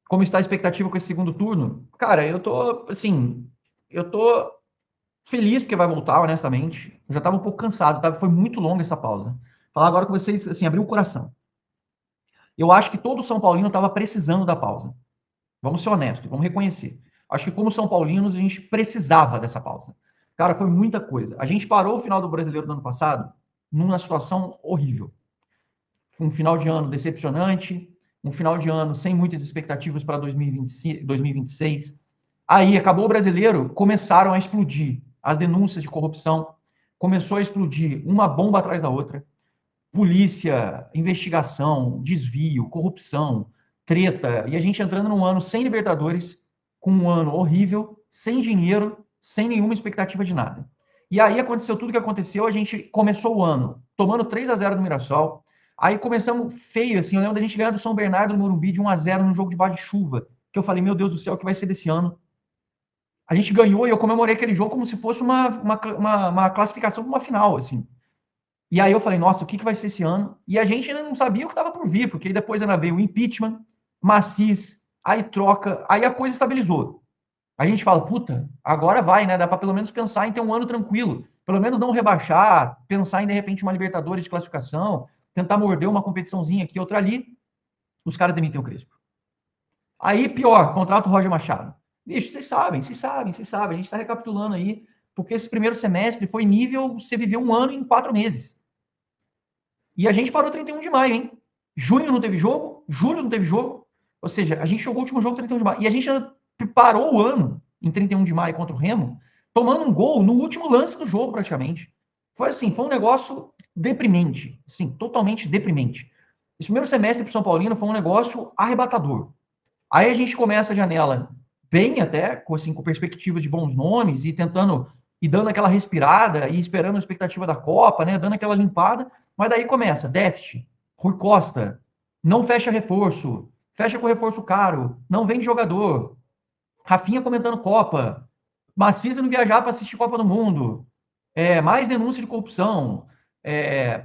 Como está a expectativa com esse segundo turno? Cara, eu tô feliz porque vai voltar, honestamente. Eu já estava um pouco cansado, tá? Foi muito longa essa pausa. Falar agora com vocês, assim, abrir o coração. Eu acho que todo São Paulino estava precisando da pausa. Vamos ser honestos, vamos reconhecer. Acho que como São Paulinos, a gente precisava dessa pausa. Cara, foi muita coisa. A gente parou o final do Brasileiro do ano passado numa situação horrível. Foi um final de ano decepcionante, um final de ano sem muitas expectativas para 2026. Aí acabou o Brasileiro, começaram a explodir as denúncias de corrupção, começou a explodir uma bomba atrás da outra. Polícia, investigação, desvio, corrupção, treta, e a gente entrando num ano sem Libertadores, com um ano horrível, sem dinheiro, sem nenhuma expectativa de nada. E aí aconteceu tudo o que aconteceu, a gente começou o ano tomando 3-0 no Mirassol, aí começamos feio, assim, eu lembro da gente ganhar do São Bernardo no Morumbi de 1-0 num jogo de bar de chuva, que eu falei, meu Deus do céu, o que vai ser desse ano? A gente ganhou e eu comemorei aquele jogo como se fosse uma classificação para uma final, assim. E aí eu falei, nossa, o que vai ser esse ano? E a gente ainda não sabia o que estava por vir, porque depois ainda veio o impeachment, macis, aí troca, aí a coisa estabilizou. A gente fala, puta, agora vai, né? Dá para pelo menos pensar em ter um ano tranquilo. Pelo menos não rebaixar, pensar em, de repente, uma Libertadores de classificação, tentar morder uma competiçãozinha aqui, outra ali. Os caras demitem o Crespo. Aí, pior, contrato o Roger Machado. Bicho, vocês sabem. A gente está recapitulando aí, porque esse primeiro semestre foi nível você viveu um ano em 4 meses. E a gente parou 31 de maio, hein? Junho não teve jogo, julho não teve jogo. Ou seja, a gente jogou o último jogo 31 de maio. E a gente parou o ano em 31 de maio contra o Remo, tomando um gol no último lance do jogo, praticamente. Foi assim, foi um negócio deprimente. Sim, totalmente deprimente. Esse primeiro semestre para o São Paulino foi um negócio arrebatador. Aí a gente começa a janela bem até, com perspectivas de bons nomes e tentando e dando aquela respirada e esperando a expectativa da Copa, né? Dando aquela limpada, mas daí começa déficit, Rui Costa, não fecha reforço, fecha com reforço caro, não vende jogador, Rafinha comentando Copa, Macisa não viajar para assistir Copa do Mundo, mais denúncia de corrupção,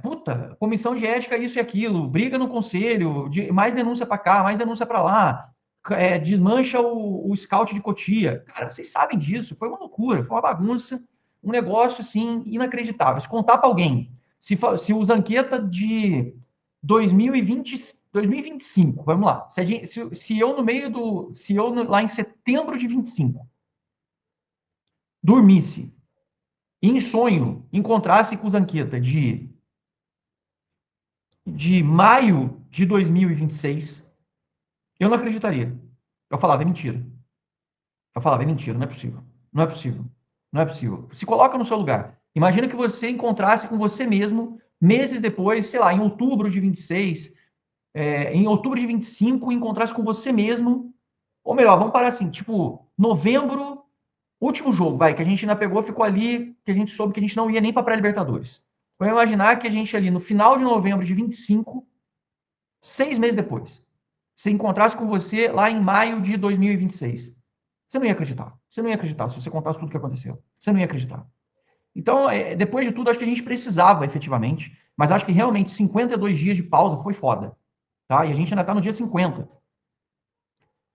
puta, comissão de ética, isso e aquilo, briga no conselho, mais denúncia para cá, mais denúncia para lá, desmancha o scout de Cotia. Cara, vocês sabem disso, foi uma loucura, foi uma bagunça, um negócio assim inacreditável. Se contar para alguém, se o Zanqueta de 2020, 2025, vamos lá, se eu no meio do, se eu lá em setembro de 25 dormisse em sonho encontrasse com o Zanqueta de maio de 2026, eu não acreditaria. Eu falava, é mentira. Eu falava, é mentira, não é possível. Não é possível. Não é possível. Se coloca no seu lugar. Imagina que você encontrasse com você mesmo meses depois, sei lá, em outubro de 26, em outubro de 25, encontrasse com você mesmo. Ou melhor, vamos parar assim, tipo, novembro, último jogo, vai, que a gente ainda pegou, ficou ali, que a gente soube que a gente não ia nem para pré-Libertadores. Vamos imaginar que a gente ali no final de novembro de 25, 6 meses depois, se encontrasse com você lá em maio de 2026. Você não ia acreditar. Você não ia acreditar se você contasse tudo o que aconteceu. Você não ia acreditar. Então, depois de tudo, acho que a gente precisava efetivamente, mas acho que realmente 52 dias de pausa foi foda. Tá? E a gente ainda está no dia 50.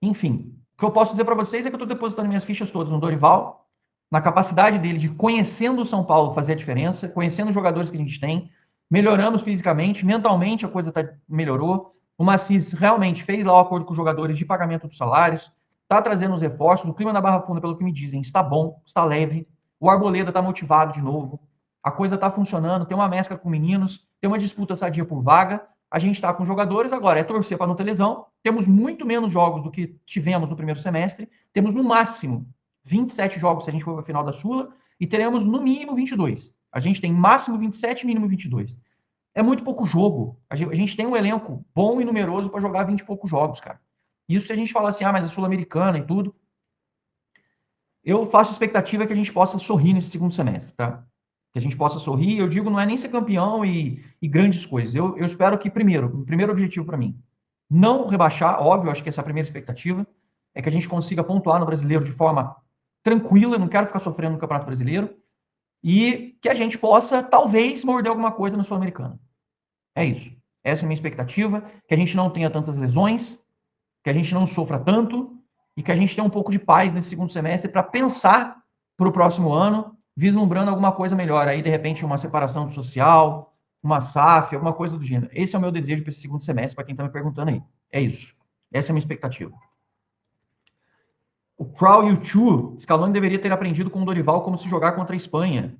Enfim, o que eu posso dizer para vocês é que eu estou depositando minhas fichas todas no Dorival, na capacidade dele de, conhecendo o São Paulo, fazer a diferença, conhecendo os jogadores que a gente tem, melhoramos fisicamente, mentalmente a coisa melhorou. O Macis realmente fez lá o acordo com os jogadores de pagamento dos salários, está trazendo os reforços, o clima na Barra Funda, pelo que me dizem, está bom, está leve, o Arboleda está motivado de novo, a coisa está funcionando, tem uma mescla com meninos, tem uma disputa sadia por vaga, a gente está com jogadores, agora é torcer para não ter lesão. Temos muito menos jogos do que tivemos no primeiro semestre. Temos no máximo 27 jogos se a gente for para a final da Sula e teremos no mínimo 22. A gente tem máximo 27, mínimo 22. É muito pouco jogo. A gente tem um elenco bom e numeroso para jogar 20 e poucos jogos, cara. Isso se a gente falar assim, mas é Sul-Americana e tudo. Eu faço expectativa que a gente possa sorrir nesse segundo semestre, tá? Que a gente possa sorrir. Eu digo, não é nem ser campeão e grandes coisas. Eu espero que, o primeiro objetivo para mim, não rebaixar, óbvio, acho que essa é a primeira expectativa, é que a gente consiga pontuar no brasileiro de forma tranquila, não quero ficar sofrendo no Campeonato Brasileiro, e que a gente possa, talvez, morder alguma coisa na Sul-Americana. É isso. Essa é a minha expectativa, que a gente não tenha tantas lesões, que a gente não sofra tanto e que a gente tenha um pouco de paz nesse segundo semestre para pensar para o próximo ano, vislumbrando alguma coisa melhor. Aí, de repente, uma separação do social, uma SAF, alguma coisa do gênero. Esse é o meu desejo para esse segundo semestre, para quem está me perguntando aí. É isso. Essa é a minha expectativa. O Crow e o Chu, Scaloni deveria ter aprendido com o Dorival como se jogar contra a Espanha.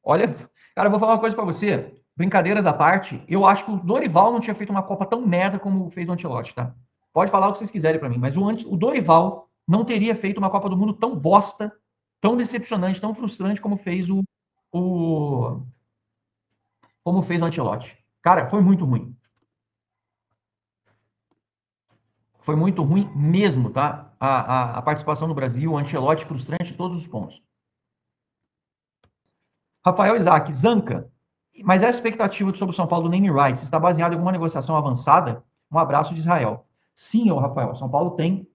Olha, cara, eu vou falar uma coisa para você. Brincadeiras à parte, eu acho que o Dorival não tinha feito uma Copa tão merda como fez o Ancelotti, tá? Pode falar o que vocês quiserem para mim, mas o Dorival não teria feito uma Copa do Mundo tão bosta, tão decepcionante, tão frustrante o como fez o Ancelotti. Cara, foi muito ruim. Foi muito ruim mesmo, tá? A participação do Brasil, o Ancelotti frustrante em todos os pontos. Rafael Isaac, Zanca, mas essa expectativa sobre o São Paulo do name rights está baseada em alguma negociação avançada? Um abraço de Israel. Sim, Rafael, São Paulo tem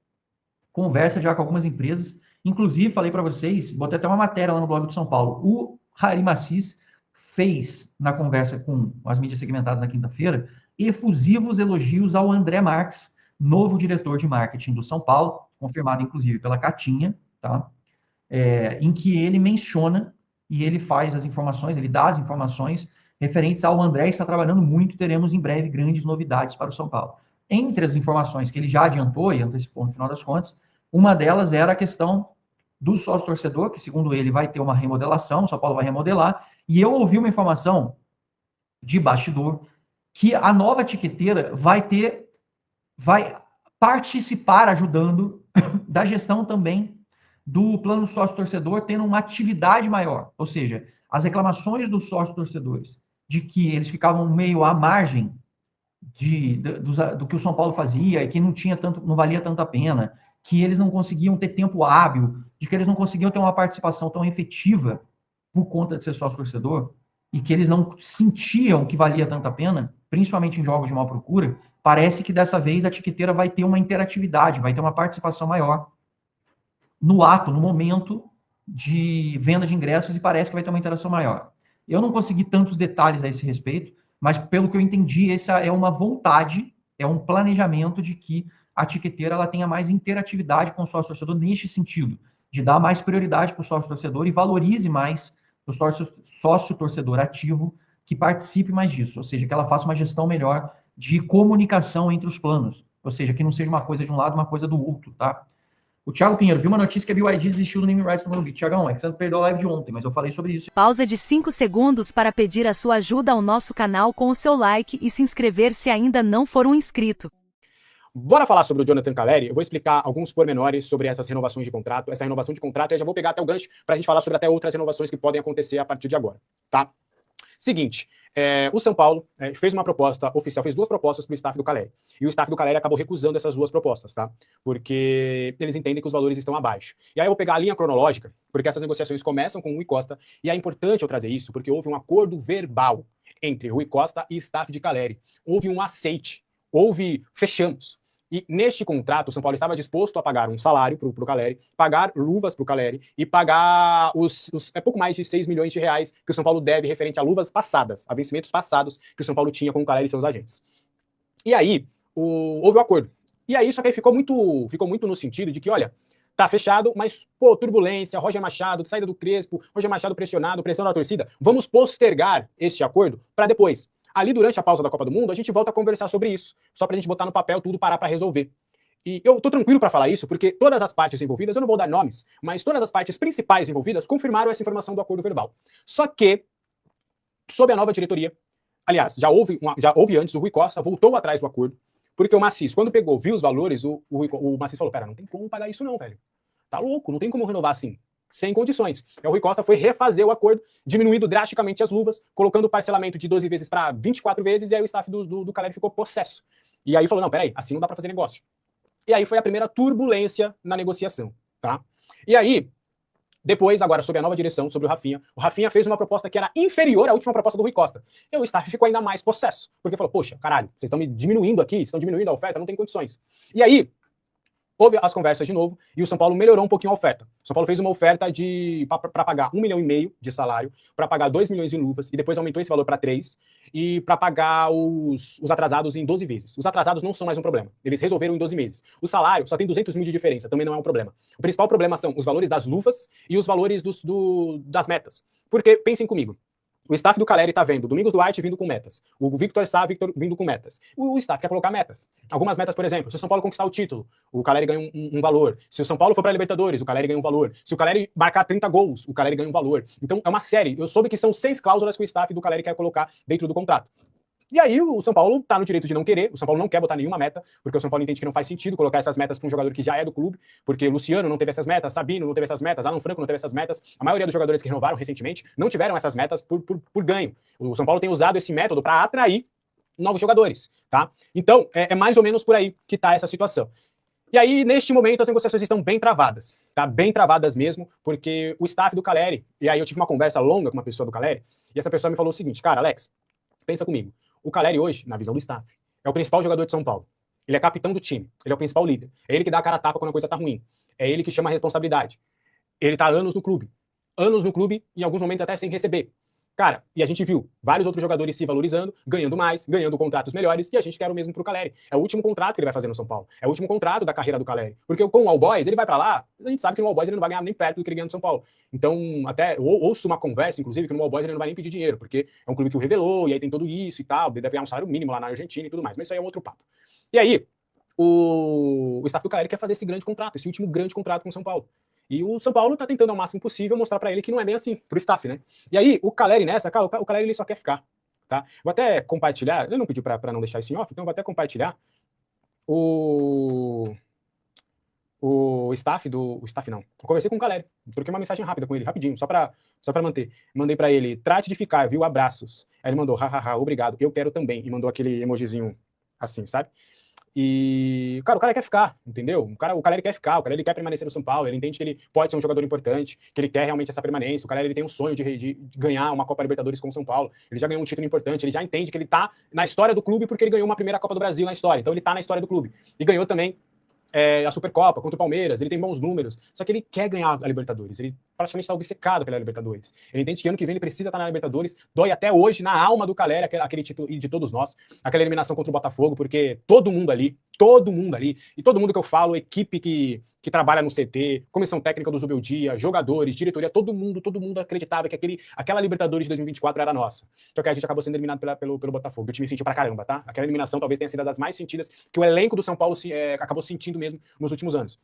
conversa já com algumas empresas. Inclusive, falei para vocês, botei até uma matéria lá no blog do São Paulo. O Harim Assis fez, na conversa com as mídias segmentadas na quinta-feira, efusivos elogios ao André Marques, novo diretor de marketing do São Paulo, confirmado inclusive pela Catinha, tá? Em que ele menciona e ele faz as informações, ele dá as informações referentes ao André está trabalhando muito, teremos em breve grandes novidades para o São Paulo. Entre as informações que ele já adiantou e antecipou no final das contas, uma delas era a questão do sócio-torcedor, que segundo ele vai ter uma remodelação, o São Paulo vai remodelar, e eu ouvi uma informação de bastidor que a nova tiqueteira vai participar ajudando da gestão também do plano sócio-torcedor tendo uma atividade maior. Ou seja, as reclamações dos sócios-torcedores de que eles ficavam meio à margem do que o São Paulo fazia e que não tinha tanto, não valia tanta pena, que eles não conseguiam ter tempo hábil, de que eles não conseguiam ter uma participação tão efetiva por conta de ser sócio-torcedor e que eles não sentiam que valia tanta pena, principalmente em jogos de maior procura, parece que dessa vez a tiqueteira vai ter uma interatividade, vai ter uma participação maior no ato, no momento de venda de ingressos e parece que vai ter uma interação maior. Eu não consegui tantos detalhes a esse respeito, mas pelo que eu entendi, essa é uma vontade, é um planejamento de que a tiqueteira ela tenha mais interatividade com o sócio-torcedor neste sentido, de dar mais prioridade para o sócio-torcedor e valorize mais o sócio-torcedor ativo que participe mais disso, ou seja, que ela faça uma gestão melhor de comunicação entre os planos, ou seja, que não seja uma coisa de um lado, uma coisa do outro, tá? O Thiago Pinheiro, viu uma notícia que a BYD desistiu do name rights no Morumbi. Thiagão, é que você perdeu a live de ontem, mas eu falei sobre isso. Pausa de 5 segundos para pedir a sua ajuda ao nosso canal com o seu like e se inscrever se ainda não for um inscrito. Bora falar sobre o Jonathan Calleri? Eu vou explicar alguns pormenores sobre essas renovações de contrato. Essa renovação de contrato, eu já vou pegar até o gancho para a gente falar sobre até outras renovações que podem acontecer a partir de agora, tá? Seguinte, o São Paulo fez uma proposta oficial, fez duas propostas para o staff do Calleri. E o staff do Calleri acabou recusando essas duas propostas, tá? Porque eles entendem que os valores estão abaixo. E aí eu vou pegar a linha cronológica, porque essas negociações começam com o Rui Costa, e é importante eu trazer isso, porque houve um acordo verbal entre Rui Costa e staff de Calleri. Houve um aceite, fechamos. E neste contrato, o São Paulo estava disposto a pagar um salário para o Calleri, pagar luvas para o Calleri e pagar pouco mais de 6 milhões de reais que o São Paulo deve referente a luvas passadas, a vencimentos passados que o São Paulo tinha com o Calleri e seus agentes. E aí, houve o acordo. E aí, só que aí ficou muito no sentido de que, olha, tá fechado, mas, pô, turbulência, Roger Machado, saída do Crespo, Roger Machado pressionado, pressão da torcida, vamos postergar este acordo para depois. Ali, durante a pausa da Copa do Mundo, a gente volta a conversar sobre isso, só pra gente botar no papel tudo, parar pra resolver. E eu tô tranquilo pra falar isso, porque todas as partes envolvidas, eu não vou dar nomes, mas todas as partes principais envolvidas confirmaram essa informação do acordo verbal. Só que, sob a nova diretoria, aliás, já houve antes, o Rui Costa voltou atrás do acordo, porque o Macis, quando viu os valores, o Macis falou, pera, não tem como pagar isso não, velho. Tá louco, não tem como renovar assim. Sem condições. Então, o Rui Costa foi refazer o acordo, diminuindo drasticamente as luvas, colocando o parcelamento de 12 vezes para 24 vezes, e aí o staff do Calleri ficou possesso. E aí falou, não, peraí, assim não dá para fazer negócio. E aí foi a primeira turbulência na negociação, tá? E aí, depois, agora, sob a nova direção, sobre o Rafinha fez uma proposta que era inferior à última proposta do Rui Costa. E o staff ficou ainda mais possesso, porque falou, poxa, caralho, vocês estão me diminuindo aqui, estão diminuindo a oferta, não tem condições. E aí, houve as conversas de novo e o São Paulo melhorou um pouquinho a oferta. O São Paulo fez uma oferta para pagar 1,5 milhão de salário, para pagar 2 milhões em luvas, e depois aumentou esse valor para 3, e para pagar os atrasados em 12 vezes. Os atrasados não são mais um problema. Eles resolveram em 12 meses. O salário só tem 200 mil de diferença, também não é um problema. O principal problema são os valores das luvas e os valores das metas. Porque, pensem comigo, o staff do Caleri tá vendo Domingos Duarte vindo com metas. O Victor Sá vindo com metas. O staff quer colocar metas. Algumas metas, por exemplo, se o São Paulo conquistar o título, o Caleri ganha um valor. Se o São Paulo for para a Libertadores, o Caleri ganha um valor. Se o Caleri marcar 30 gols, o Caleri ganha um valor. Então é uma série. Eu soube que são 6 cláusulas que o staff do Caleri quer colocar dentro do contrato. E aí o São Paulo tá no direito de não querer, o São Paulo não quer botar nenhuma meta, porque o São Paulo entende que não faz sentido colocar essas metas para um jogador que já é do clube, porque Luciano não teve essas metas, Sabino não teve essas metas, Alan Franco não teve essas metas, a maioria dos jogadores que renovaram recentemente não tiveram essas metas por ganho. O São Paulo tem usado esse método para atrair novos jogadores, tá? Então, é mais ou menos por aí que tá essa situação. E aí, neste momento, as negociações estão bem travadas, tá? Bem travadas mesmo, porque o staff do Caleri, e aí eu tive uma conversa longa com uma pessoa do Caleri, e essa pessoa me falou o seguinte: cara, Alex, pensa comigo. O Caleri hoje, na visão do staff, é o principal jogador de São Paulo. Ele é capitão do time, ele é o principal líder. É ele que dá a cara a tapa quando a coisa tá ruim. É ele que chama a responsabilidade. Ele tá há anos no clube. Anos no clube, em alguns momentos até sem receber. Cara, e a gente viu vários outros jogadores se valorizando, ganhando mais, ganhando contratos melhores, e a gente quer o mesmo pro Caleri. É o último contrato que ele vai fazer no São Paulo. É o último contrato da carreira do Caleri. Porque com o All Boys, ele vai pra lá, a gente sabe que no All Boys ele não vai ganhar nem perto do que ele ganha no São Paulo. Então, até ouço uma conversa, inclusive, que no All Boys ele não vai nem pedir dinheiro, porque é um clube que o revelou, e aí tem tudo isso e tal, deve ganhar um salário mínimo lá na Argentina e tudo mais. Mas isso aí é um outro papo. E aí, o staff do Caleri quer fazer esse grande contrato, esse último grande contrato com o São Paulo. E o São Paulo tá tentando ao máximo possível mostrar para ele que não é bem assim, pro staff, né? E aí, o Caleri nessa, cara, o Caleri ele só quer ficar, tá? Vou até compartilhar, ele não pediu para não deixar isso em off, então eu vou até compartilhar o staff do... O staff não. Eu conversei com o Caleri, troquei uma mensagem rápida com ele, rapidinho, só pra manter. Mandei pra ele: trate de ficar, viu? Abraços. Aí ele mandou: hahaha, obrigado, eu quero também. E mandou aquele emojizinho assim, sabe? E, cara, o cara quer ficar, entendeu? O cara ele quer ficar, o cara ele quer permanecer no São Paulo, ele entende que ele pode ser um jogador importante, que ele quer realmente essa permanência, o cara ele tem um sonho de ganhar uma Copa Libertadores com o São Paulo, ele já ganhou um título importante, ele já entende que ele tá na história do clube porque ele ganhou uma primeira Copa do Brasil na história, então ele tá na história do clube. E ganhou também a Supercopa contra o Palmeiras, ele tem bons números, só que ele quer ganhar a Libertadores, ele praticamente está obcecado pela Libertadores. Ele entende que ano que vem ele precisa estar na Libertadores, dói até hoje na alma do Caleri aquele título, e de todos nós, aquela eliminação contra o Botafogo, porque todo mundo ali, e todo mundo que eu falo, equipe que trabalha no CT, comissão técnica do Zubeldia, jogadores, diretoria, todo mundo acreditava que aquela Libertadores de 2024 era nossa. Só que a gente acabou sendo eliminado pelo Botafogo. O time sentiu pra caramba, tá? Aquela eliminação talvez tenha sido das mais sentidas que o elenco do São Paulo acabou sentindo mesmo nos últimos anos.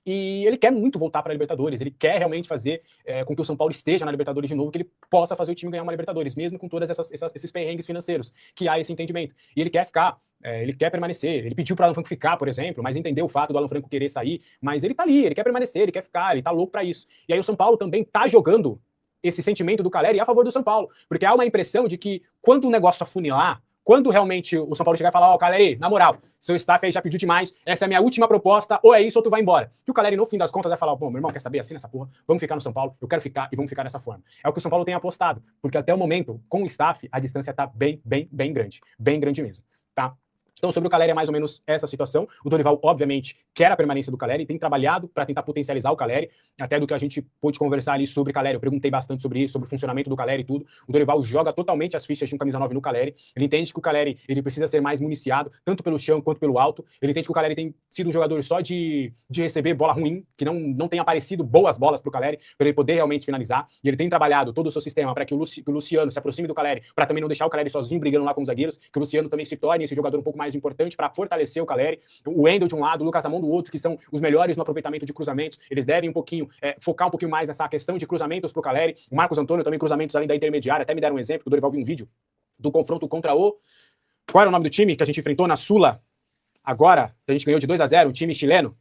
E ele quer muito voltar para a Libertadores, ele quer realmente fazer com que o São Paulo esteja na Libertadores de novo, que ele possa fazer o time ganhar uma Libertadores, mesmo com todos esses perrengues financeiros, que há esse entendimento. E ele quer ficar, ele quer permanecer, ele pediu para o Alan Franco ficar, por exemplo, mas entendeu o fato do Alan Franco querer sair, mas ele tá ali, ele quer permanecer, ele quer ficar, ele tá louco para isso. E aí o São Paulo também tá jogando esse sentimento do Caleri a favor do São Paulo, porque há uma impressão de que quando o negócio afunilar, quando realmente o São Paulo chegar e falar: ó, Caleri, na moral, seu staff aí já pediu demais, essa é a minha última proposta, ou é isso ou tu vai embora. E o Caleri, no fim das contas, vai falar: pô, meu irmão, quer saber, assim nessa porra, vamos ficar no São Paulo, eu quero ficar e vamos ficar dessa forma. É o que o São Paulo tem apostado, porque até o momento, com o staff, a distância tá bem grande mesmo, tá? Então, sobre o Caleri é mais ou menos essa situação. O Dorival, obviamente, quer a permanência do Caleri, tem trabalhado para tentar potencializar o Caleri, até do que a gente pôde conversar ali sobre o Caleri. Eu perguntei bastante sobre isso, sobre o funcionamento do Caleri e tudo. O Dorival joga totalmente as fichas de um camisa 9 no Caleri. Ele entende que o Caleri ele precisa ser mais municiado, tanto pelo chão quanto pelo alto. Ele entende que o Caleri tem sido um jogador só de receber bola ruim, que não tem aparecido boas bolas para o Caleri, para ele poder realmente finalizar. E ele tem trabalhado todo o seu sistema para que o Luciano se aproxime do Caleri, para também não deixar o Caleri sozinho brigando lá com os zagueiros, que o Luciano também se torne esse jogador um pouco mais importante para fortalecer o Caleri. O Wendel de um lado, o Lucas Ramon do outro, que são os melhores no aproveitamento de cruzamentos. Eles devem um pouquinho focar um pouquinho mais nessa questão de cruzamentos pro Caleri. O Marcos Antônio também cruzamentos além da intermediária. Até me deram um exemplo, que o Dorival viu um vídeo do confronto contra o... Qual era o nome do time que a gente enfrentou na Sula agora? Que a gente ganhou de 2-0, o time chileno.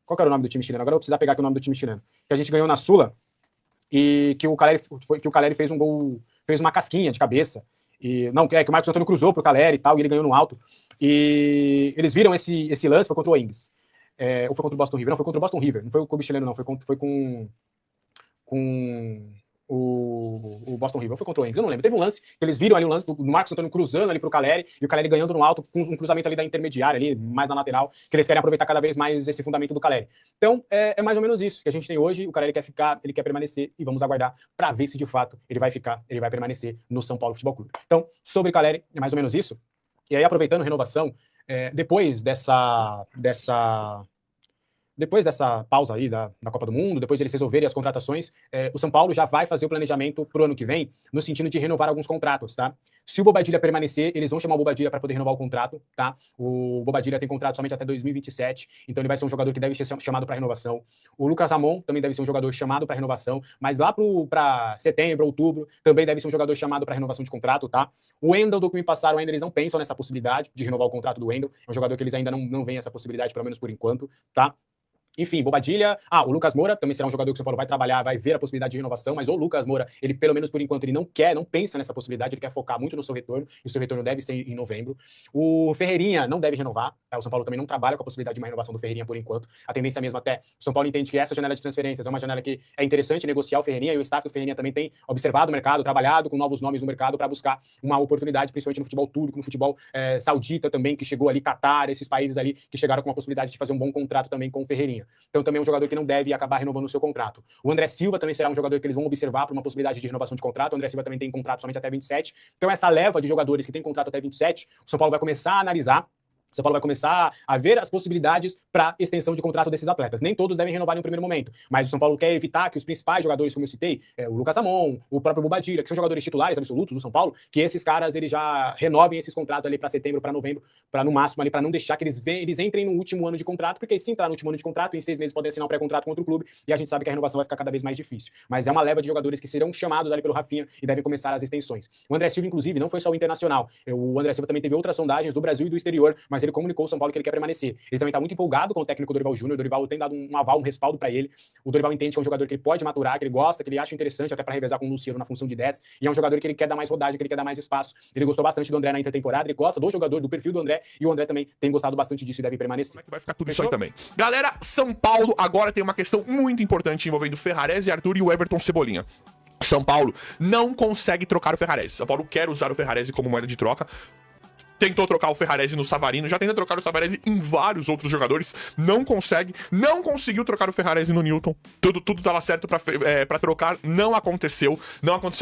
Qual que era o nome do time chileno? Agora eu vou precisar pegar aqui o nome do time chileno. Que a gente ganhou na Sula e que o Caleri fez um gol, fez uma casquinha de cabeça. E, não, que o Marcos Antônio cruzou pro Caleri e tal, e ele ganhou no alto. E eles viram esse lance, foi contra o Ings. Ou foi contra o Boston River? Não, foi contra o Boston River. Não foi o clube chileno, não. Foi com o Boston River. Ou foi contra o Yankees? Eu não lembro. Teve um lance, que eles viram ali o lance do Marcos Antônio cruzando ali pro Caleri, e o Caleri ganhando no alto, com um cruzamento ali da intermediária, ali, mais na lateral, que eles querem aproveitar cada vez mais esse fundamento do Caleri. Então, é mais ou menos isso que a gente tem hoje. O Caleri quer ficar, ele quer permanecer, e vamos aguardar para ver se de fato ele vai ficar, ele vai permanecer no São Paulo Futebol Clube. Então, sobre o Caleri, é mais ou menos isso. E aí, aproveitando renovação, depois dessa pausa aí da Copa do Mundo, depois de eles resolverem as contratações, o São Paulo já vai fazer o planejamento pro ano que vem, no sentido de renovar alguns contratos, tá? Se o Bobadilla permanecer, eles vão chamar o Bobadilla para poder renovar o contrato, tá? O Bobadilla tem contrato somente até 2027, então ele vai ser um jogador que deve ser chamado para renovação. O Lucas Ramon também deve ser um jogador chamado para renovação, mas lá para setembro, outubro, também deve ser um jogador chamado para renovação de contrato, tá? O Wendel, do que me passaram ainda, eles não pensam nessa possibilidade de renovar o contrato do Wendel, é um jogador que eles ainda não veem essa possibilidade, pelo menos por enquanto, tá? Enfim, Bobadilla. O Lucas Moura também será um jogador que o São Paulo vai trabalhar, vai ver a possibilidade de renovação, mas o Lucas Moura, ele pelo menos por enquanto, ele não pensa nessa possibilidade, ele quer focar muito no seu retorno, e o seu retorno deve ser em novembro. O Ferreirinha não deve renovar, tá? O São Paulo também não trabalha com a possibilidade de uma renovação do Ferreirinha por enquanto. A tendência mesmo até, o São Paulo entende que essa janela de transferências é uma janela que é interessante negociar o Ferreirinha, e o staff do Ferreirinha também tem observado o mercado, trabalhado com novos nomes no mercado para buscar uma oportunidade, principalmente no futebol turco, no futebol saudita também, que chegou ali, Catar, esses países ali que chegaram com a possibilidade de fazer um bom contrato também com o Ferreirinha. Então também é um jogador que não deve acabar renovando o seu contrato. O André Silva também será um jogador que eles vão observar para uma possibilidade de renovação de contrato. O André Silva também tem contrato somente até 27. Então essa leva de jogadores que tem contrato até 27, o São Paulo vai começar a analisar. O São Paulo vai começar a ver as possibilidades para extensão de contrato desses atletas. Nem todos devem renovar em um primeiro momento, mas o São Paulo quer evitar que os principais jogadores, como eu citei, o Lucas Ramon, o próprio Bobadilla, que são jogadores titulares absolutos do São Paulo, que esses caras eles já renovem esses contratos ali para setembro, para novembro, para no máximo ali, para não deixar que eles entrem no último ano de contrato, porque se entrar no último ano de contrato, em 6 meses podem assinar um pré-contrato com outro clube, e a gente sabe que a renovação vai ficar cada vez mais difícil. Mas é uma leva de jogadores que serão chamados ali pelo Rafinha e devem começar as extensões. O André Silva, inclusive, não foi só o Internacional. O André Silva também teve outras sondagens do Brasil e do exterior, mas ele comunicou ao São Paulo que ele quer permanecer. Ele também está muito empolgado com o técnico Dorival Júnior. O Dorival tem dado um aval, um respaldo para ele. O Dorival entende que é um jogador que ele pode maturar, que ele gosta, que ele acha interessante até para revezar com o Luciano na função de 10. E é um jogador que ele quer dar mais rodagem, que ele quer dar mais espaço. Ele gostou bastante do André na intertemporada, ele gosta do jogador, do perfil do André, e o André também tem gostado bastante disso e deve permanecer. Como é que vai ficar tudo isso aí também? Galera, São Paulo agora tem uma questão muito importante envolvendo Ferrarese, Arthur e o Everton Cebolinha. São Paulo não consegue trocar o Ferrarese. São Paulo quer usar o Ferrarese como moeda de troca. Tentou trocar o Ferrarese no Savarino, já tenta trocar o Savarese em vários outros jogadores, não consegue, não conseguiu trocar o Ferrarese no Newton, tudo tava certo pra trocar, não aconteceu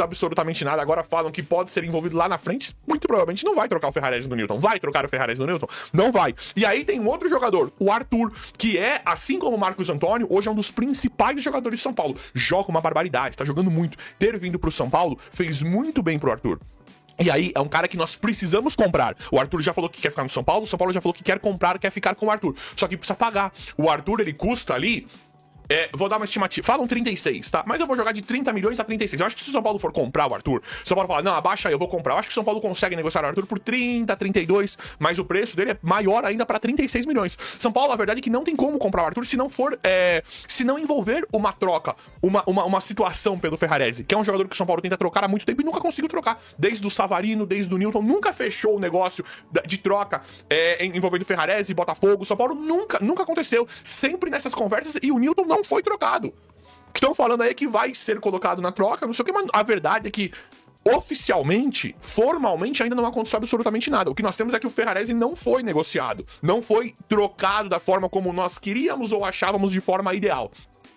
absolutamente nada, agora falam que pode ser envolvido lá na frente, muito provavelmente não vai trocar o Ferrarese no Newton, vai trocar o Ferrarese no Newton? Não vai. E aí tem um outro jogador, o Arthur, que é, assim como o Marcos Antônio, hoje é um dos principais jogadores de São Paulo, joga uma barbaridade, tá jogando muito, ter vindo pro São Paulo fez muito bem pro Arthur. E aí, é um cara que nós precisamos comprar. O Arthur já falou que quer ficar no São Paulo, o São Paulo já falou que quer comprar, quer ficar com o Arthur. Só que precisa pagar. O Arthur, ele custa ali... vou dar uma estimativa. Falam 36, tá? Mas eu vou jogar de 30 milhões a 36. Eu acho que se o São Paulo for comprar o Arthur, o São Paulo falar, não, abaixa aí, eu vou comprar. Eu acho que o São Paulo consegue negociar o Arthur por 30, 32, mas o preço dele é maior ainda para 36 milhões. São Paulo, a verdade é que não tem como comprar o Arthur se não for, se não envolver uma troca, uma situação pelo Ferrarese, que é um jogador que o São Paulo tenta trocar há muito tempo e nunca conseguiu trocar. Desde o Savarino, desde o Newton, nunca fechou o negócio de troca envolvendo Ferrarese e Botafogo. O São Paulo nunca aconteceu. Sempre nessas conversas e o Newton não foi trocado. O que estão falando aí é que vai ser colocado na troca, não sei o que, mas a verdade é que oficialmente, formalmente, ainda não aconteceu absolutamente nada. O que nós temos é que o Ferrarese não foi negociado, não foi trocado da forma como nós queríamos ou achávamos de forma ideal.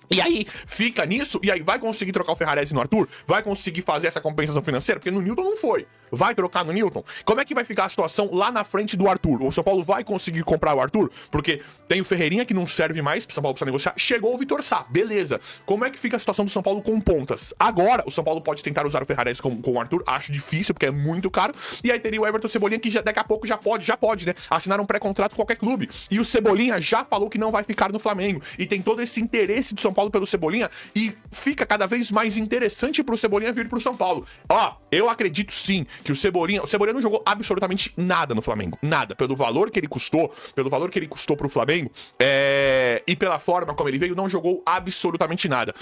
E aí, fica nisso, e aí vai conseguir trocar o Ferrarese no Arthur? Vai conseguir fazer essa compensação financeira? Porque no Newton não foi. Vai trocar no Newton? Como é que vai ficar a situação lá na frente do Arthur? O São Paulo vai conseguir comprar o Arthur? Porque tem o Ferreirinha que não serve mais, o São Paulo precisa negociar. Chegou o Vitor Sá, beleza. Como é que fica a situação do São Paulo com pontas? Agora, o São Paulo pode tentar usar o Ferrarese com o Arthur, acho difícil, porque é muito caro. E aí teria o Everton Cebolinha, que daqui a pouco já pode, né? Assinar um pré-contrato com qualquer clube. E o Cebolinha já falou que não vai ficar no Flamengo. E tem todo esse interesse do São Paulo pelo Cebolinha, e fica cada vez mais interessante pro Cebolinha vir pro São Paulo. Eu acredito sim que o Cebolinha não jogou absolutamente nada no Flamengo. Nada. Pelo valor que ele custou pro Flamengo, e pela forma como ele veio, não jogou absolutamente nada.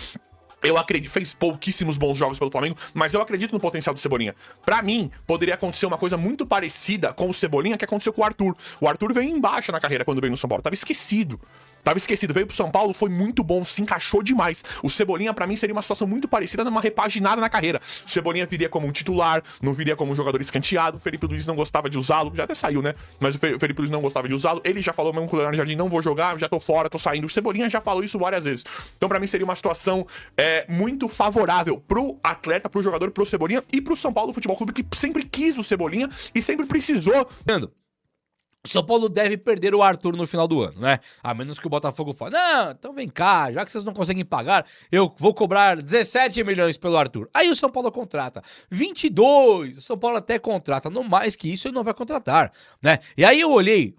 Eu acredito, fez pouquíssimos bons jogos pelo Flamengo, mas eu acredito no potencial do Cebolinha. Pra mim, poderia acontecer uma coisa muito parecida com o Cebolinha que aconteceu com o Arthur. O Arthur veio embaixo na carreira quando veio no São Paulo, tava esquecido. Tava esquecido, veio pro São Paulo, foi muito bom, se encaixou demais. O Cebolinha, pra mim, seria uma situação muito parecida numa repaginada na carreira. O Cebolinha viria como um titular, não viria como um jogador escanteado. O Felipe Luiz não gostava de usá-lo, já até saiu, né? Mas o Felipe Luiz não gostava de usá-lo. Ele já falou mesmo com o Leonardo Jardim, não vou jogar, já tô fora, tô saindo. O Cebolinha já falou isso várias vezes. Então, pra mim, seria uma situação muito favorável pro atleta, pro jogador, pro Cebolinha e pro São Paulo Futebol Clube, que sempre quis o Cebolinha e sempre precisou. O São Paulo deve perder o Arthur no final do ano, né? A menos que o Botafogo fale, não, então vem cá, já que vocês não conseguem pagar, eu vou cobrar 17 milhões pelo Arthur. Aí o São Paulo contrata 22, o São Paulo até contrata, não mais que isso ele não vai contratar, né? E aí eu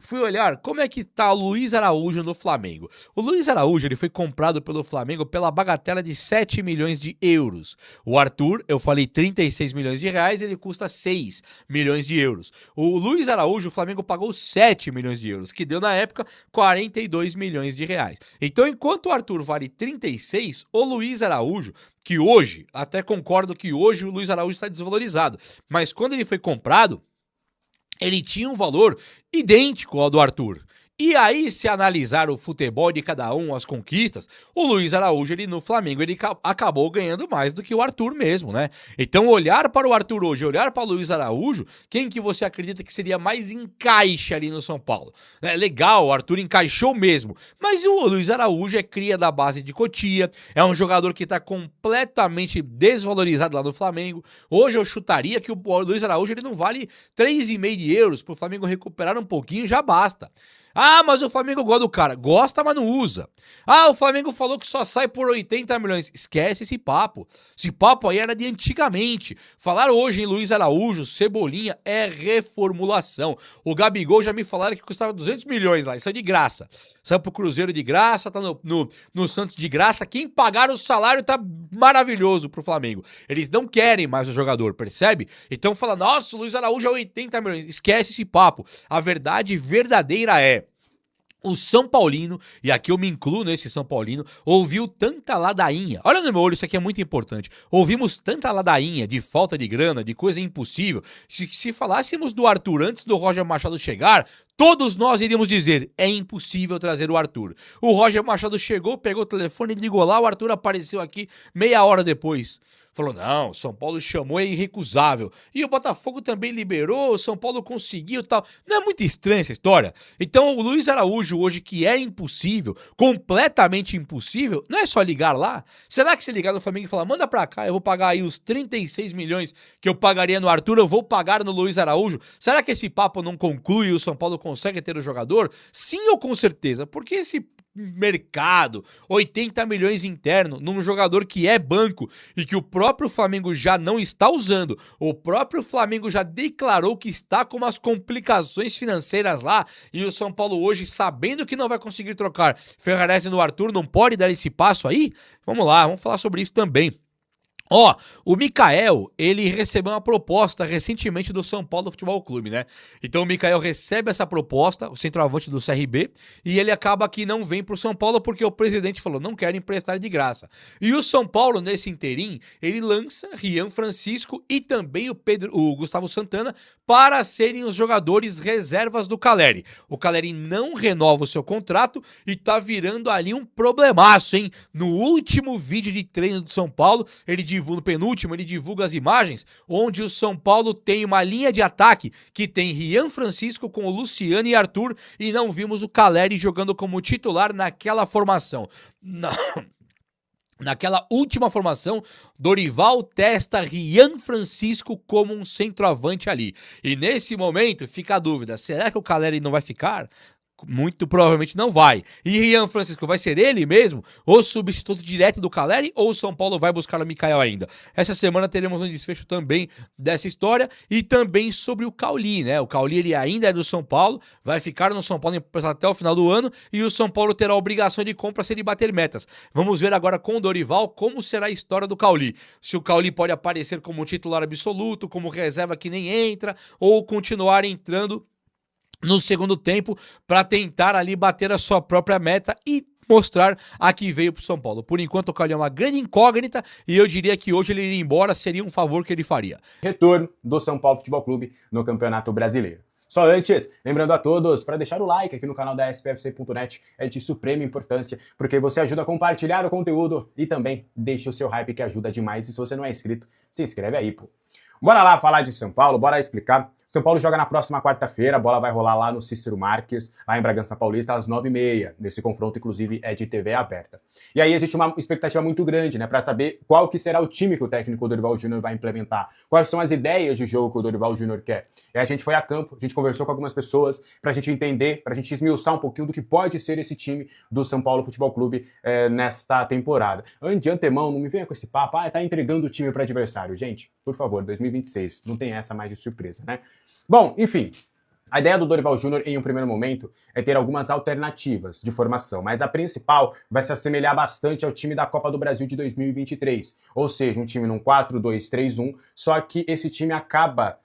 fui olhar como é que tá o Luiz Araújo no Flamengo. O Luiz Araújo, ele foi comprado pelo Flamengo pela bagatela de 7 milhões de euros. O Arthur, eu falei 36 milhões de reais, ele custa 6 milhões de euros. O Luiz Araújo, o Flamengo pagou 7 milhões de euros, que deu na época 42 milhões de reais. Então, enquanto o Arthur vale 36, o Luiz Araújo, que hoje, até concordo que hoje o Luiz Araújo está desvalorizado, mas quando ele foi comprado, ele tinha um valor idêntico ao do Arthur. E aí, se analisar o futebol de cada um, as conquistas, o Luiz Araújo, ele no Flamengo, ele acabou ganhando mais do que o Arthur mesmo, né? Então, olhar para o Arthur hoje, olhar para o Luiz Araújo, quem que você acredita que seria mais encaixe ali no São Paulo? É legal, o Arthur encaixou mesmo, mas o Luiz Araújo é cria da base de Cotia, é um jogador que está completamente desvalorizado lá no Flamengo. Hoje eu chutaria que o Luiz Araújo, ele não vale 3,5 de euros, para o Flamengo recuperar um pouquinho já basta. Ah, mas o Flamengo gosta do cara. Gosta, mas não usa. Ah, o Flamengo falou que só sai por 80 milhões. Esquece esse papo. Esse papo aí era de antigamente. Falar hoje em Luiz Araújo, Cebolinha, é reformulação. O já me falaram que custava 200 milhões lá. Isso é de graça. Saiu pro Cruzeiro de graça, tá no Santos de graça. Quem pagar o salário tá maravilhoso pro Flamengo. Eles não querem mais o jogador, percebe? Então fala, nossa, o Luiz Araújo é 80 milhões. Esquece esse papo. A verdade verdadeira é: o São Paulino, e aqui eu me incluo nesse São Paulino, ouviu tanta ladainha. Olha no meu olho, isso aqui é muito importante. Ouvimos tanta ladainha de falta de grana, de coisa impossível. Se falássemos do Arthur antes do Roger Machado chegar, todos nós iríamos dizer, é impossível trazer o Arthur. O Roger Machado chegou, pegou o telefone, ligou lá, o Arthur apareceu aqui meia hora depois. Falou, não, São Paulo chamou, é irrecusável. E o Botafogo também liberou, o São Paulo conseguiu e tal. Não é muito estranha essa história? Então o Luiz Araújo hoje, que é impossível, completamente impossível, não é só ligar lá? Será que se ligar no Flamengo e falar, manda pra cá, eu vou pagar aí os 36 milhões que eu pagaria no Arthur, eu vou pagar no Luiz Araújo? Será que esse papo não conclui e o São Paulo consegue ter o jogador? Sim ou com certeza? Porque esse mercado, 80 milhões interno, num jogador que é banco e que o próprio Flamengo já não está usando, o próprio Flamengo já declarou que está com umas complicações financeiras lá, e o São Paulo hoje, sabendo que não vai conseguir trocar Ferrarese no Arthur, não pode dar esse passo aí? Vamos lá, vamos falar sobre isso também. Ó, o Mikael, ele recebeu uma proposta recentemente do São Paulo Futebol Clube, né? Então o Mikael recebe essa proposta, o centroavante do CRB, e ele acaba que não vem pro São Paulo porque o presidente falou, não quero emprestar de graça. E o São Paulo, nesse interim, ele lança Rian Francisco e também o Gustavo Santana para serem os jogadores reservas do Caleri. O Caleri não renova o seu contrato e tá virando ali um problemaço, hein? No último vídeo de treino do São Paulo, no penúltimo, ele divulga as imagens onde o São Paulo tem uma linha de ataque que tem Rian Francisco com o Luciano e Arthur, e não vimos o Caleri jogando como titular naquela formação. Não. Naquela última formação, Dorival testa Rian Francisco como um centroavante ali. E nesse momento fica a dúvida, será que o Caleri não vai ficar? Muito provavelmente não vai. E Rian Francisco vai ser ele mesmo? O substituto direto do Caleri? Ou o São Paulo vai buscar o Mikael ainda? Essa semana teremos um desfecho também dessa história e também sobre o Cauli, né? O Cauli, ele ainda é do São Paulo, vai ficar no São Paulo até o final do ano e o São Paulo terá a obrigação de compra se ele bater metas. Vamos ver agora com o Dorival como será a história do Cauli. Se o Cauli pode aparecer como titular absoluto, como reserva que nem entra, ou continuar entrando no segundo tempo para tentar ali bater a sua própria meta e mostrar a que veio pro São Paulo. Por enquanto o Cauli é uma grande incógnita e eu diria que hoje ele ir embora seria um favor que ele faria. Retorno do São Paulo Futebol Clube no Campeonato Brasileiro. Só antes, lembrando a todos, para deixar o like aqui no canal da SPFC.net é de suprema importância, porque você ajuda a compartilhar o conteúdo e também deixa o seu hype que ajuda demais. E se você não é inscrito, se inscreve aí, pô. Bora lá falar de São Paulo, bora explicar. São Paulo joga na próxima quarta-feira, a bola vai rolar lá no Cícero Marques, lá em Bragança Paulista, às 9h30. Nesse confronto, inclusive, é de TV aberta. E aí existe uma expectativa muito grande, né, para saber qual que será o time que o técnico Dorival Júnior vai implementar, quais são as ideias de jogo que o Dorival Júnior quer. E a gente foi a campo, a gente conversou com algumas pessoas pra gente entender, pra gente esmiuçar um pouquinho do que pode ser esse time do São Paulo Futebol Clube nesta temporada. De antemão, não me venha com esse papo, tá entregando o time para adversário. Gente, por favor, 2026, não tem essa mais de surpresa, né? Bom, enfim, a ideia do Dorival Júnior em um primeiro momento é ter algumas alternativas de formação, mas a principal vai se assemelhar bastante ao time da Copa do Brasil de 2023, ou seja, um time num 4-2-3-1, só que esse time acaba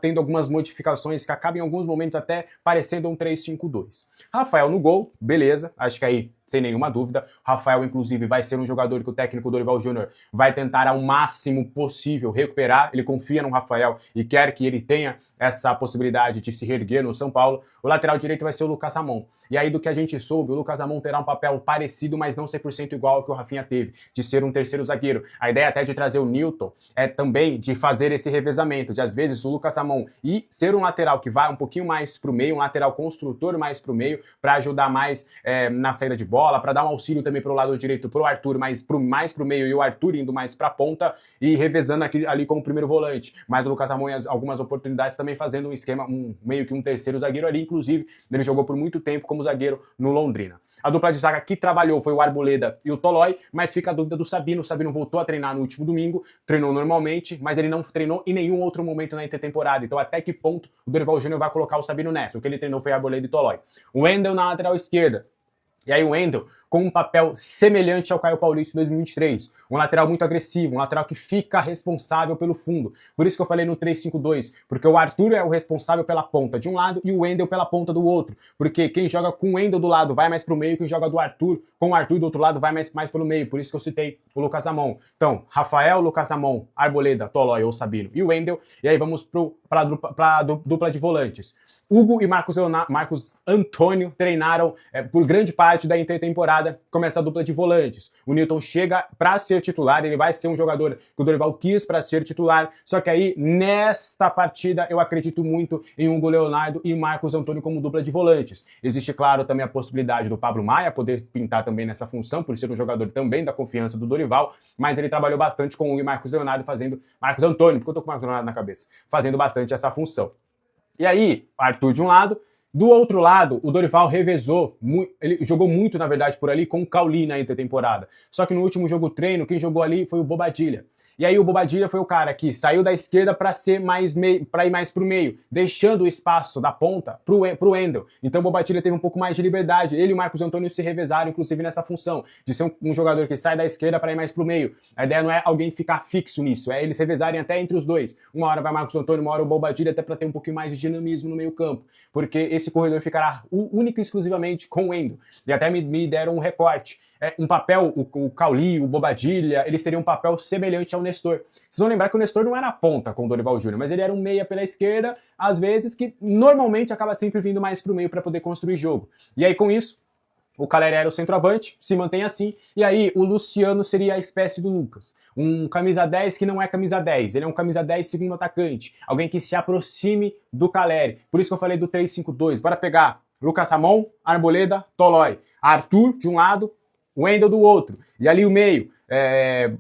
tendo algumas modificações que acabam em alguns momentos até parecendo um 3-5-2. Rafael no gol, beleza, acho que aí sem nenhuma dúvida. Rafael, inclusive, vai ser um jogador que o técnico Dorival Júnior vai tentar ao máximo possível recuperar. Ele confia no Rafael e quer que ele tenha essa possibilidade de se reerguer no São Paulo. O lateral direito vai ser o Lucas Ramon. E aí, do que a gente soube, o Lucas Ramon terá um papel parecido, mas não 100% igual ao que o Rafinha teve, de ser um terceiro zagueiro. A ideia até de trazer o Newton é também de fazer esse revezamento, de às vezes o Lucas Ramon e ser um lateral que vai um pouquinho mais pro meio, um lateral construtor mais pro meio, para ajudar mais na saída de bola, para dar um auxílio também pro lado direito pro Arthur, mais pro meio, e o Arthur indo mais pra ponta e revezando ali como primeiro volante. Mas o Lucas Ramon em algumas oportunidades também fazendo um esquema, meio que um terceiro zagueiro ali, inclusive ele jogou por muito tempo como zagueiro no Londrina. A dupla de zaga que trabalhou foi o Arboleda e o Tolói, mas fica a dúvida do Sabino. O Sabino voltou a treinar no último domingo, treinou normalmente, mas ele não treinou em nenhum outro momento na intertemporada. Então até que ponto o Dorival Júnior vai colocar o Sabino nessa? O que ele treinou foi Arboleda e Tolói. O Wendel na lateral esquerda. E aí o Wendel com um papel semelhante ao Caio Paulista em 2023. Um lateral muito agressivo, um lateral que fica responsável pelo fundo. Por isso que eu falei no 3-5-2, porque o Arthur é o responsável pela ponta de um lado e o Wendel pela ponta do outro. Porque quem joga com o Wendel do lado vai mais pro meio, quem joga com o Arthur do outro lado vai mais pelo meio. Por isso que eu citei o Lucas Ramon. Então, Rafael, Lucas Ramon, Arboleda, Tolói ou Sabino e o Wendel. E aí vamos para a dupla de volantes. Hugo e Marcos Antônio treinaram por grande parte da intertemporada com essa dupla de volantes. O Newton chega para ser titular, ele vai ser um jogador que o Dorival quis para ser titular, só que aí, nesta partida, eu acredito muito em Hugo Leonardo e Marcos Antônio como dupla de volantes. Existe, claro, também a possibilidade do Pablo Maia poder pintar também nessa função, por ser um jogador também da confiança do Dorival, mas ele trabalhou bastante com o Hugo e Marcos Leonardo fazendo... Marcos Antônio, porque eu tô com o Marcos Leonardo na cabeça, fazendo bastante essa função. E aí, Arthur de um lado, do outro lado, o Dorival revezou, ele jogou muito, na verdade, por ali com o Cauli na intertemporada. Só que no último jogo treino, quem jogou ali foi o Bobadilla. E aí o Bobadilla foi o cara que saiu da esquerda para ir mais pro meio, deixando o espaço da ponta pro Wendel. Então o Bobadilla teve um pouco mais de liberdade. Ele e o Marcos Antônio se revezaram, inclusive, nessa função, de ser um jogador que sai da esquerda para ir mais pro meio. A ideia não é alguém ficar fixo nisso, é eles revezarem até entre os dois. Uma hora vai Marcos Antônio, uma hora o Bobadilla, até para ter um pouquinho mais de dinamismo no meio campo. Porque esse corredor ficará único e exclusivamente com o Wendel. E até me deram um recorte. Um papel, o Cauli, o Bobadilla, eles teriam um papel semelhante ao Nestor. Vocês vão lembrar que o Nestor não era ponta com o Dorival Júnior, mas ele era um meia pela esquerda, às vezes, que normalmente acaba sempre vindo mais pro meio para poder construir jogo. E aí, com isso, o Caleri era o centroavante, se mantém assim, e aí o Luciano seria a espécie do Lucas. Um camisa 10 que não é camisa 10, ele é um camisa 10 segundo atacante, alguém que se aproxime do Caleri. Por isso que eu falei do 3-5-2. Bora pegar Lucas Ramon, Arboleda, Tolói, Arthur de um lado, Wendel do outro. E ali o meio,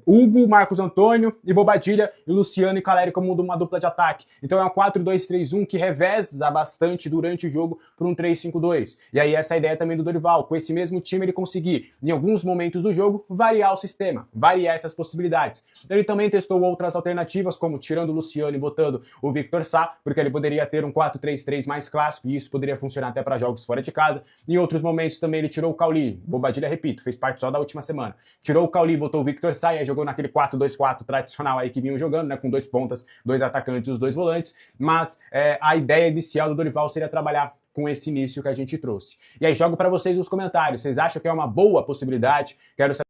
Hugo, Marcos Antônio e Bobadilla, e Luciano e Caleri como uma dupla de ataque. Então é um 4-2-3-1 que reveza bastante durante o jogo para um 3-5-2. E aí essa é a ideia também do Dorival, com esse mesmo time ele conseguir, em alguns momentos do jogo, variar o sistema, variar essas possibilidades. Ele também testou outras alternativas, como tirando o Luciano e botando o Victor Sá, porque ele poderia ter um 4-3-3 mais clássico, e isso poderia funcionar até para jogos fora de casa. Em outros momentos também ele tirou o Cauli, Bobadilla, repito, fez parte só da última semana. Tirou o Cauli, botou o Victor Sá, e aí jogou naquele 4-2-4 tradicional aí que vinham jogando, né, com dois pontas, dois atacantes e os dois volantes, mas a ideia inicial do Dorival seria trabalhar com esse início que a gente trouxe. E aí jogo para vocês nos comentários, vocês acham que é uma boa possibilidade? Quero saber